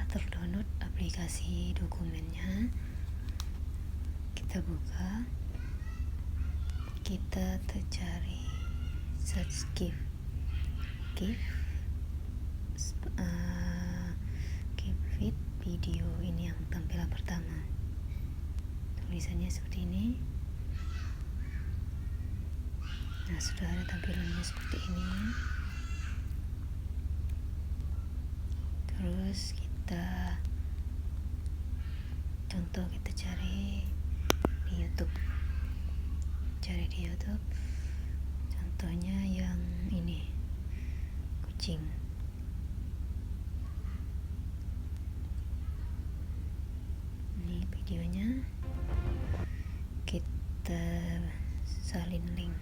terdownload aplikasi dokumennya. Kita buka, kita cari search GIF with video. Ini yang tampilan pertama, tulisannya seperti ini. Nah, sudah ada tampilannya seperti ini. Terus kita cari di YouTube. Contohnya yang ini, kucing. Ini videonya, kita salin link.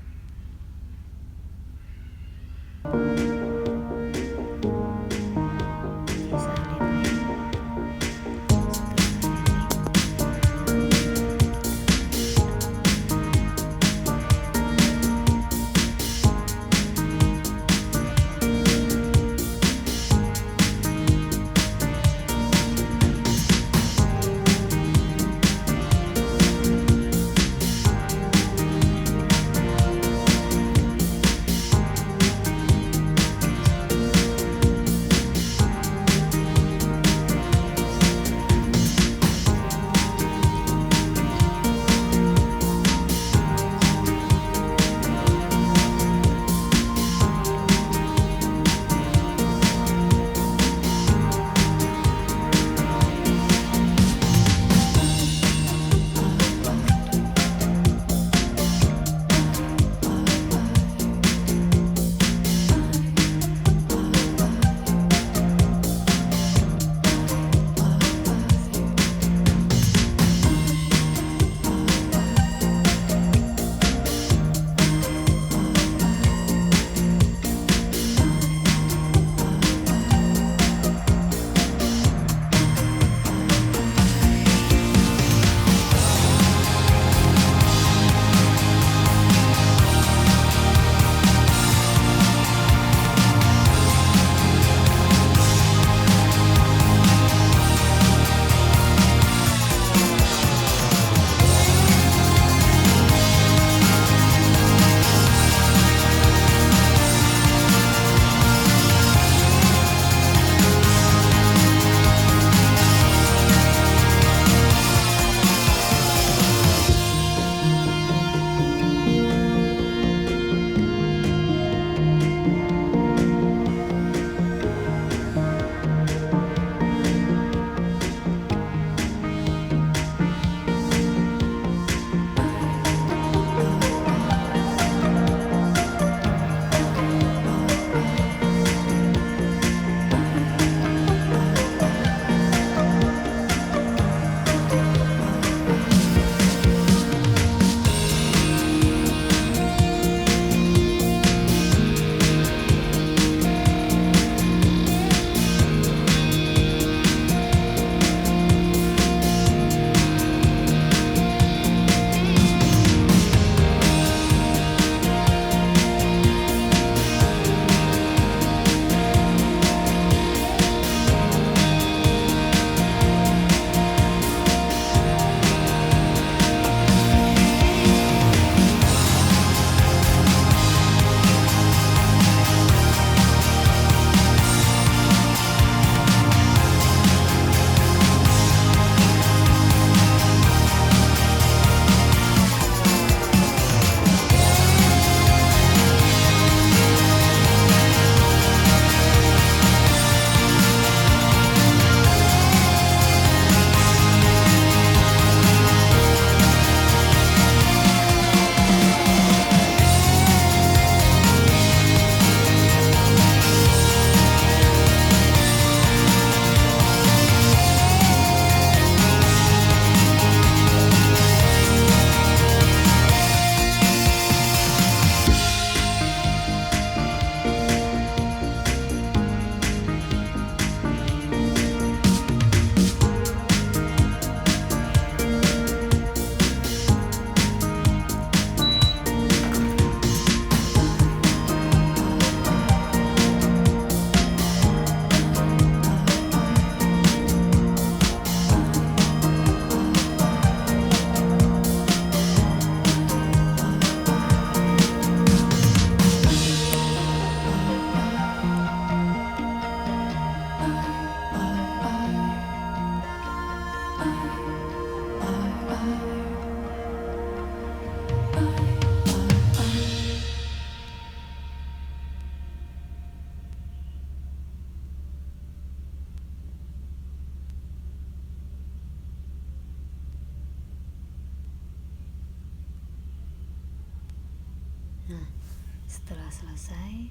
Setelah selesai,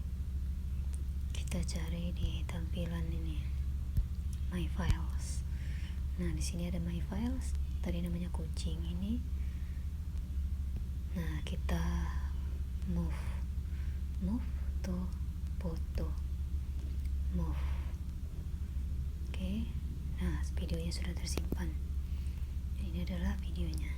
kita cari di tampilan ini, My Files. Nah, di sini ada My Files. Tadi namanya kucing ini. Nah, kita move to foto, move. Oke. Nah, videonya sudah tersimpan. Ini adalah videonya.